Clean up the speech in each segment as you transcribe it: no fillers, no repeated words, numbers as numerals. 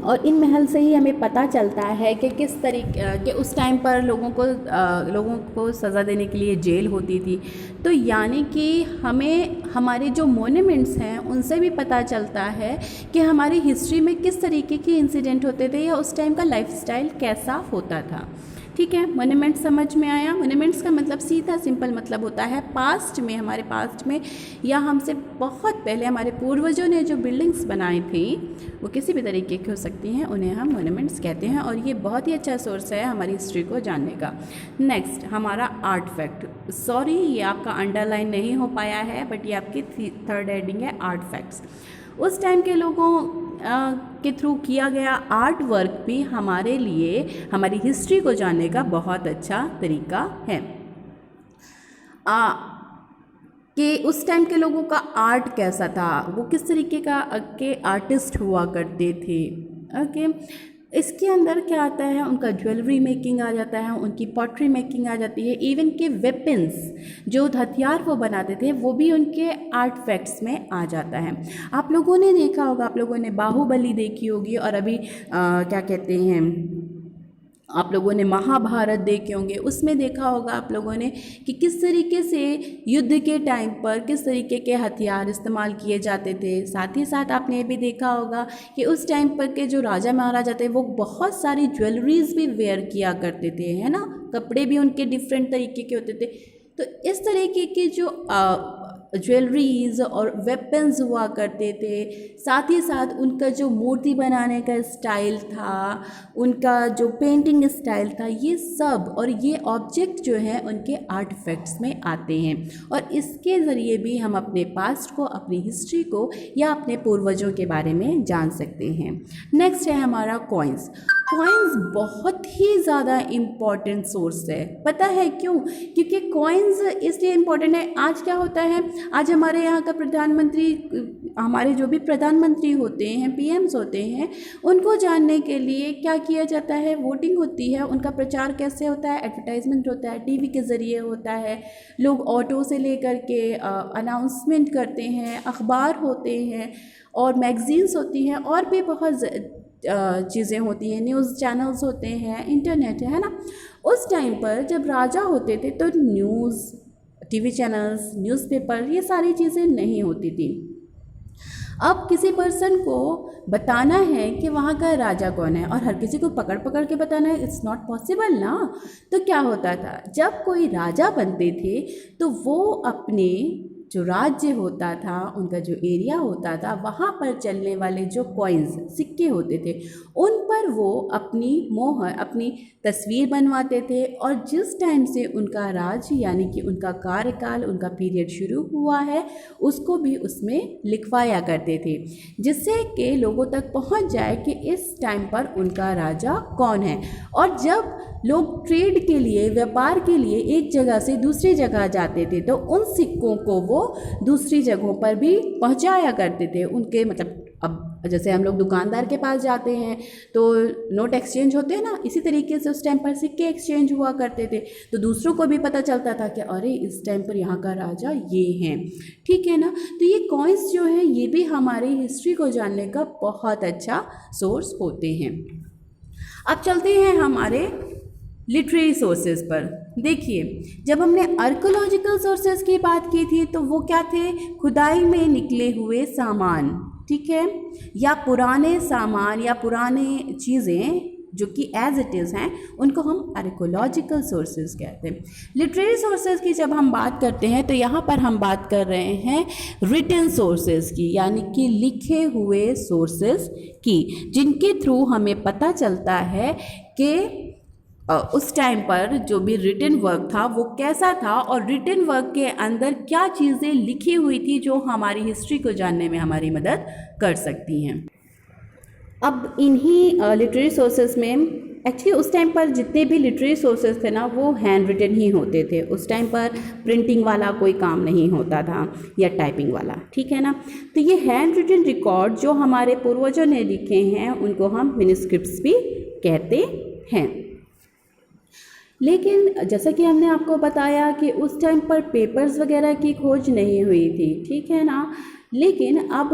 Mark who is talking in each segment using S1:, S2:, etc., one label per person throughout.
S1: और इन महल से ही हमें पता चलता है कि किस तरीके के उस टाइम पर लोगों को सज़ा देने के लिए जेल होती थी। तो यानी कि हमें हमारे जो मोन्यूमेंट्स हैं उनसे भी पता चलता है कि हमारी हिस्ट्री में किस तरीके के इंसिडेंट होते थे या उस टाइम का लाइफस्टाइल कैसा होता था। ठीक है, मोन्यूमेंट समझ में आया। मोन्यूमेंट्स का मतलब सीधा सिंपल मतलब होता है पास्ट में, हमारे पास्ट में या हमसे बहुत पहले हमारे पूर्वजों ने जो बिल्डिंग्स बनाई थी वो किसी भी तरीके की हो सकती हैं, उन्हें हम मोन्यूमेंट्स कहते हैं। और ये बहुत ही अच्छा सोर्स है हमारी हिस्ट्री को जानने का। नेक्स्ट हमारा आर्ट फैक्ट। सॉरी ये आपका अंडरलाइन नहीं हो पाया है, बट ये आपकी थर्ड हेडिंग है आर्ट फैक्ट्स। उस टाइम के लोगों के थ्रू किया गया आर्ट वर्क भी हमारे लिए हमारी हिस्ट्री को जानने का बहुत अच्छा तरीका है। कि उस टाइम के लोगों का आर्ट कैसा था, वो किस तरीके के आर्टिस्ट हुआ करते थे। ओके, इसके अंदर क्या आता है, उनका ज्वेलरी मेकिंग आ जाता है, उनकी पॉटरी मेकिंग आ जाती है, इवन के वेपन्स जो हथियार वो बनाते थे वो भी उनके आर्ट फैक्ट्स में आ जाता है। आप लोगों ने देखा होगा, आप लोगों ने बाहुबली देखी होगी, और अभी क्या कहते हैं, आप लोगों ने महाभारत देखे होंगे, उसमें देखा होगा आप लोगों ने कि किस तरीके से युद्ध के टाइम पर किस तरीके के हथियार इस्तेमाल किए जाते थे। साथ ही साथ आपने ये भी देखा होगा कि उस टाइम पर के जो राजा महाराजा थे वो बहुत सारी ज्वेलरीज भी वेयर किया करते थे, है ना, कपड़े भी उनके डिफरेंट तरीके के होते थे। तो इस तरीके के जो ज्वेलरीज और वेपन्स हुआ करते थे, साथ ही साथ उनका जो मूर्ति बनाने का स्टाइल था, उनका जो पेंटिंग स्टाइल था, ये सब और ये ऑब्जेक्ट जो है उनके आर्टिफैक्ट्स में आते हैं। और इसके ज़रिए भी हम अपने पास्ट को, अपनी हिस्ट्री को या अपने पूर्वजों के बारे में जान सकते हैं। नेक्स्ट है हमारा कॉइन्स। कॉइन्स बहुत ही ज़्यादा इम्पॉर्टेंट सोर्स है। पता है क्यों? क्योंकि कॉइन्स इसलिए इम्पॉर्टेंट है। आज क्या होता है, आज हमारे यहाँ का प्रधानमंत्री, हमारे जो भी प्रधानमंत्री होते हैं, पीएम्स होते हैं, उनको जानने के लिए क्या किया जाता है, वोटिंग होती है। उनका प्रचार कैसे होता है, एडवर्टाइजमेंट होता है, टीवी के ज़रिए होता है, लोग ऑटो से लेकर के अनाउंसमेंट करते हैं, अखबार होते हैं और मैगज़ीन्स होती हैं, और भी बहुत चीज़ें होती हैं, न्यूज़ चैनल्स होते हैं, इंटरनेट है ना। उस टाइम पर जब राजा होते थे तो न्यूज़, टीवी चैनल्स, न्यूज़पेपर, ये सारी चीज़ें नहीं होती थी। अब किसी पर्सन को बताना है कि वहाँ का राजा कौन है और हर किसी को पकड़ पकड़ के बताना है, इट्स नॉट पॉसिबल ना। तो क्या होता था, जब कोई राजा बनते थे तो वो अपने जो राज्य होता था, उनका जो एरिया होता था, वहाँ पर चलने वाले जो कॉइन्स, सिक्के होते थे, उन पर वो अपनी मोहर, अपनी तस्वीर बनवाते थे। और जिस टाइम से उनका राज्य यानी कि उनका कार्यकाल, उनका पीरियड शुरू हुआ है, उसको भी उसमें लिखवाया करते थे, जिससे कि लोगों तक पहुंच जाए कि इस टाइम पर उनका राजा कौन है। और जब लोग ट्रेड के लिए, व्यापार के लिए एक जगह से दूसरी जगह जाते थे तो उन सिक्कों को वो दूसरी जगहों पर भी पहुंचाया करते थे। उनके मतलब, अब जैसे हम लोग दुकानदार के पास जाते हैं तो नोट एक्सचेंज होते हैं ना, इसी तरीके से उस टाइम पर सिक्के एक्सचेंज हुआ करते थे। तो दूसरों को भी पता चलता था कि अरे इस टाइम पर यहाँ का राजा ये हैं, ठीक है ना। तो ये कॉइन्स जो है ये भी हमारी हिस्ट्री को जानने का बहुत अच्छा सोर्स होते हैं। अब चलते हैं हमारे लिटरेरी सोर्सेज पर। देखिए, जब हमने आर्कोलॉजिकल सोर्सेज की बात की थी तो वो क्या थे, खुदाई में निकले हुए सामान, ठीक है, या पुराने सामान या पुराने चीज़ें जो कि एज इट इज़ हैं, उनको हम आर्कोलॉजिकल सोर्सेज कहते हैं। लिटरेरी सोर्सेज की जब हम बात करते हैं तो यहाँ पर हम बात कर रहे हैं रिटन सोर्सेज की, यानी कि लिखे हुए सोर्सेज की, जिनके थ्रू हमें पता चलता है कि उस टाइम पर जो भी रिटन वर्क था वो कैसा था और रिटन वर्क के अंदर क्या चीज़ें लिखी हुई थी जो हमारी हिस्ट्री को जानने में हमारी मदद कर सकती हैं। अब इन्हीं लिटरेरी सोर्सेज में एक्चुअली उस टाइम पर जितने भी लिटरेरी सोर्सेज थे ना वो हैंड रिटन ही होते थे। उस टाइम पर प्रिंटिंग वाला कोई काम नहीं होता था या टाइपिंग वाला, ठीक है ना। तो ये हैंड रिटन रिकॉर्ड जो हमारे पूर्वजों ने लिखे हैं उनको हम मैन्युस्क्रिप्ट्स भी कहते हैं। लेकिन जैसा कि हमने आपको बताया कि उस टाइम पर पेपर्स वगैरह की खोज नहीं हुई थी, ठीक है ना। लेकिन अब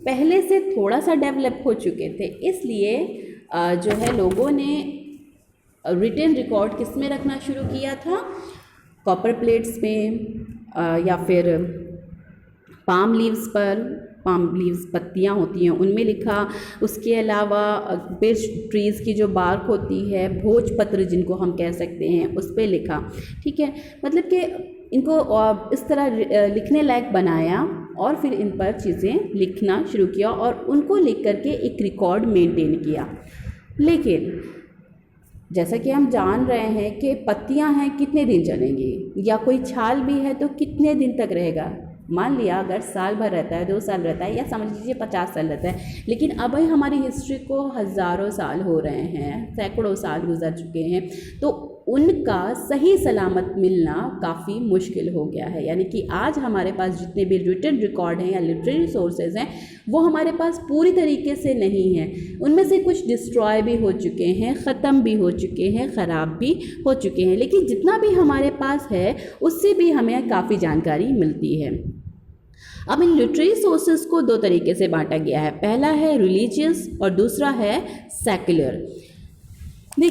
S1: पहले से थोड़ा सा डेवलप हो चुके थे, इसलिए जो है लोगों ने रिटन रिकॉर्ड किस में रखना शुरू किया था, कॉपर प्लेट्स में या फिर पाम लीव्स पर, पाम लीव्स पत्तियाँ होती हैं उनमें लिखा। उसके अलावा बिर्च ट्रीज़ की जो बार्क होती है, भोजपत्र जिनको हम कह सकते हैं, उस पर लिखा। ठीक है, मतलब कि इनको इस तरह लिखने लायक बनाया और फिर इन पर चीज़ें लिखना शुरू किया और उनको लिख करके एक रिकॉर्ड मेंटेन किया। लेकिन जैसा कि हम जान रहे हैं कि पत्तियां हैं कितने दिन चलेंगी, या कोई छाल भी है तो कितने दिन तक रहेगा। मान लिया अगर साल भर रहता है, 2 साल रहता है, या समझ लीजिए 50 साल रहता है, लेकिन अब हमारी हिस्ट्री को हज़ारों साल हो रहे हैं, सैकड़ों साल गुजर चुके हैं, तो उनका सही सलामत मिलना काफ़ी मुश्किल हो गया है। यानी कि आज हमारे पास जितने भी रिटन रिकॉर्ड हैं या लिटरेरी सोर्सेज हैं वो हमारे पास पूरी तरीके से नहीं हैं। उनमें से कुछ डिस्ट्रॉय भी हो चुके हैं, ख़त्म भी हो चुके हैं, ख़राब भी हो चुके हैं, लेकिन जितना भी हमारे पास है उससे भी हमें काफ़ी जानकारी मिलती है। अब इन लिटरेरी सोर्सेज को 2 तरीके से बांटा गया है, पहला है रिलीजियस और दूसरा है सेक्युलर।